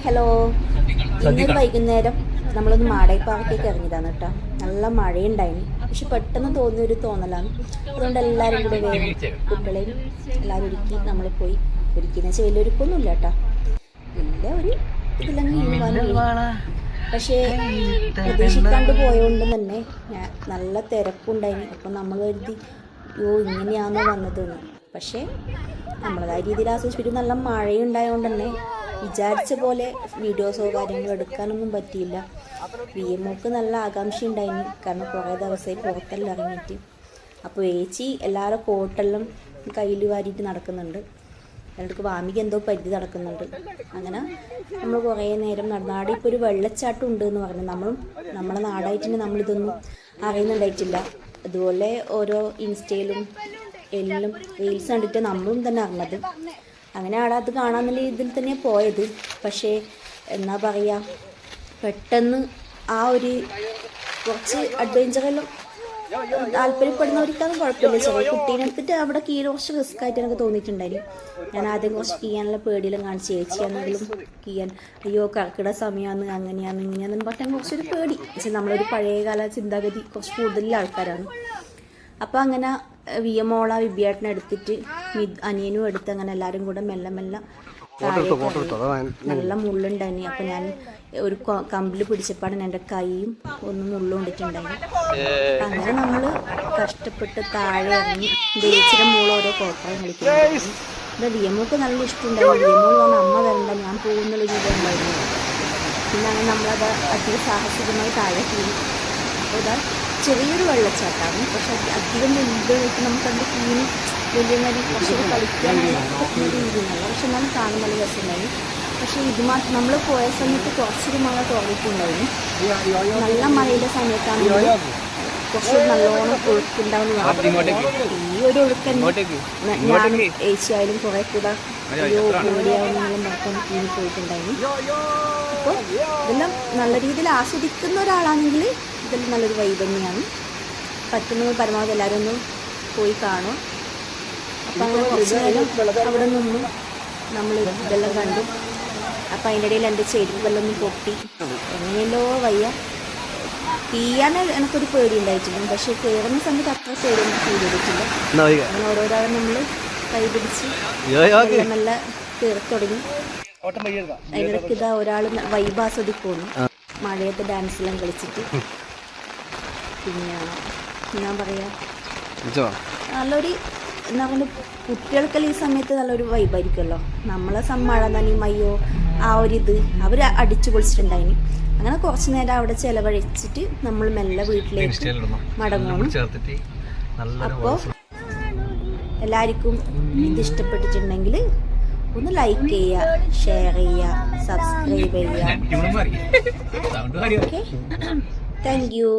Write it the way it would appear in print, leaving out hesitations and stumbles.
Hello, ഇന്നൊരു വൈകുന്നേരം നമ്മളൊന്ന് മാടായി പാർക്കിലേക്ക് ഇറങ്ങിയതാണ് കേട്ടോ. നല്ല മഴയുണ്ടായിന്, പക്ഷെ പെട്ടെന്ന് തോന്നിയ ഒരു തോന്നലാണ്. അതുകൊണ്ട് എല്ലാവരും കൂടെ വേഗം കുട്ടികളെയും എല്ലാവരും ഒരുക്കി നമ്മൾ പോയി. ഒരിക്കുന്ന വലിയൊരുക്കൊന്നുമില്ല കേട്ടോ, വലിയ ഒരു ഇതിലങ്ങ്. പക്ഷേ പ്രതീക്ഷിക്കാണ്ട് പോയതുകൊണ്ട് തന്നെ നല്ല തിരക്കുണ്ടായിന്. അപ്പം നമ്മൾ കരുതി ഇങ്ങനെയാണോ വന്നതെന്ന്. പക്ഷേ നമ്മളതായ രീതിയിൽ ആസ്വദിച്ചു. നല്ല മഴയുണ്ടായതുകൊണ്ട് തന്നെ വിചാരിച്ച പോലെ വീഡിയോസോ കാര്യങ്ങളോ എടുക്കാനൊന്നും പറ്റിയില്ല. വിഎംഒക്ക് നല്ല ആകാംക്ഷ ഉണ്ടായിന്, കാരണം കുറേ ദിവസമായി പുറത്തെല്ലാം ഇറങ്ങിയിട്ട്. അപ്പോൾ ഏച്ചി എല്ലാവരും കോട്ടെല്ലാം കയ്യിൽ വാരിയിട്ട് നടക്കുന്നുണ്ട്. എല്ലാവർക്കും വാമിക്ക് എന്തോ പരിധി നടക്കുന്നുണ്ട്. അങ്ങനെ നമ്മൾ കുറേ നേരം നടന്നാടി. ഇപ്പോൾ ഒരു വെള്ളച്ചാട്ടം ഉണ്ട് എന്ന് പറഞ്ഞു. നമ്മളെ നാടായിട്ട് നമ്മളിതൊന്നും അറിയുന്നുണ്ടായിട്ടില്ല. അതുപോലെ ഓരോ ഇൻസ്റ്റയിലും എല്ലാം റീൽസ് കണ്ടിട്ട് നമ്മളും തന്നെ അറിഞ്ഞത്. അങ്ങനെ അവിടെ അത് കാണാമെന്നുള്ള ഇതിൽ തന്നെ പോയത്. പക്ഷേ എന്നാ പറയുക, പെട്ടെന്ന് ആ ഒരു കുറച്ച് അഡ്വഞ്ചറെല്ലാം താല്പര്യപ്പെടുന്നവർക്കാണ് കുഴപ്പമില്ല. ചെറിയ കുട്ടീനെടുത്തിട്ട് അവിടെ കീഴ് കുറച്ച് റിസ്ക് ആയിട്ട് എനിക്ക് തോന്നിയിട്ടുണ്ടായിരുന്നു. ഞാൻ ആദ്യം കുറച്ച് കീയാനുള്ള പേടിയെല്ലാം കാണിച്ച്, ചേച്ചിയാണെങ്കിലും കീയാൻ അയ്യോ കറക്കിട സമയമാണ് അങ്ങനെയാണ് ഇങ്ങനെയാണെന്ന് പറഞ്ഞാൽ കുറച്ചൊരു പേടി. പക്ഷെ നമ്മളൊരു പഴയകാല ചിന്താഗതി കുറച്ച് കൂടുതലുള്ള ആൾക്കാരാണ്. അപ്പോൾ അങ്ങനെ വിയമോള വിബിയേട്ടനെ എടുത്തിട്ട് അനിയനും എടുത്ത് അങ്ങനെ എല്ലാവരും കൂടെ മെല്ലെ മെല്ലെ നല്ല മുള്ളുണ്ടായിനി. അപ്പോൾ ഞാൻ ഒരു കമ്പിൽ പിടിച്ചപ്പോഴാണ് എൻ്റെ കൈയും ഒന്ന് മുള്ളുകൊണ്ടിട്ടുണ്ടായി. അങ്ങനെ നമ്മൾ കഷ്ടപ്പെട്ട് താഴെ ഇറങ്ങി ദേശിയുടെ മോൾ ഓരോ കോട്ടയം കളിക്കുന്നുണ്ടായിരുന്നു. എൻ്റെ വിയമോക്ക് നല്ല ഇഷ്ടമുണ്ടായിരുന്നു. വിയമോൾ പറഞ്ഞ അമ്മ വരണ്ട ഞാൻ പോകുന്നുള്ള രീതി ഉണ്ടായിരുന്നു. പിന്നെ അങ്ങനെ നമ്മളത് അധികം സാഹസികമായി താഴെ കീഴി. അപ്പോൾ ഇതാ ചെറിയൊരു വെള്ളച്ചാട്ടമാണ്, പക്ഷെ അധികം വലുതായിട്ട് നമുക്കതിൻ്റെ കീഴിന് വലിയ നേരം കുറച്ചൊരു കളിക്കാനുള്ള പറ്റുന്ന രീതിയിലല്ല. പക്ഷെ എന്നാലും കാണുന്ന നല്ല രസമുണ്ടായിരുന്നു. പക്ഷേ ഇത് മാത്രം നമ്മൾ പോയ സമയത്ത് കുറച്ചൊരു മഴ തുറന്നിട്ടുണ്ടായിരുന്നു. നല്ല മഴയുടെ സമയത്താണെങ്കിൽ കുറച്ചൊരു നല്ലോണം ഒഴുക്കുണ്ടാവുന്ന ഈ ഒരു ഒഴുക്ക് ഞാൻ ഏച്ചിയായാലും കുറേ കൂടെ പേടിയാവുന്നെല്ലാം പറഞ്ഞ് കീഴിൽ പോയിട്ടുണ്ടായിരുന്നു. അപ്പോൾ ഇതെല്ലാം നല്ല രീതിയിൽ ആസ്വദിക്കുന്ന ഒരാളാണെങ്കിൽ ഇതെല്ലാം നല്ലൊരു വൈബ് തന്നെയാണ്. പറ്റുന്നത് പരമാവധി എല്ലാവരും ഒന്ന് പോയി കാണും. അപ്പം അങ്ങനെ കുറച്ച് നേരം അവിടെ നിന്നും നമ്മൾ ഇതെല്ലാം കണ്ടു. അപ്പം അതിൻ്റെ ഇടയിൽ എൻ്റെ ചെരുപ്പെല്ലാം ഒന്ന് പൊട്ടി എങ്ങനെയല്ലോ വയ്യ. തീയാൻ എനിക്കൊരു പേടി ഉണ്ടായിട്ടില്ല, പക്ഷെ കയറുന്ന സമയത്ത് അത്ര പേടിയൊന്നും ഫീൽ ചെയ്തിട്ടില്ല. അങ്ങനെ ഓരോരാളും നമ്മൾ കൈ പിടിച്ച് നല്ല കയറി തുടങ്ങി. അതിനിടയ്ക്ക് ഇതാ ഒരാൾ വൈബ് ആസ്വദിക്കുന്നു മഴയത്ത് ഡാൻസെല്ലാം കളിച്ചിട്ട്. പിന്നെ ഞാൻ പറയാ നല്ലൊരു എന്താ പറയുക, കുട്ടികൾക്കെല്ലാം ഈ സമയത്ത് നല്ലൊരു വൈബായിരിക്കുമല്ലോ. നമ്മളെ മഴ നനയും അയ്യോ ആ ഒരിത് അവർ അടിച്ചു പൊളിച്ചിട്ടുണ്ടായിന്. അങ്ങനെ കുറച്ച് നേരം അവിടെ ചിലവഴിച്ചിട്ട് നമ്മൾ മെല്ലെ വീട്ടിലേക്ക് മടങ്ങുന്നു. അപ്പോൾ എല്ലാവർക്കും ഇത് ഇഷ്ടപ്പെട്ടിട്ടുണ്ടെങ്കിൽ ഒന്ന് ലൈക്ക് ചെയ്യുക, ഷെയർ ചെയ്യുക, സബ്സ്ക്രൈബ് ചെയ്യുക. Okay, thank you.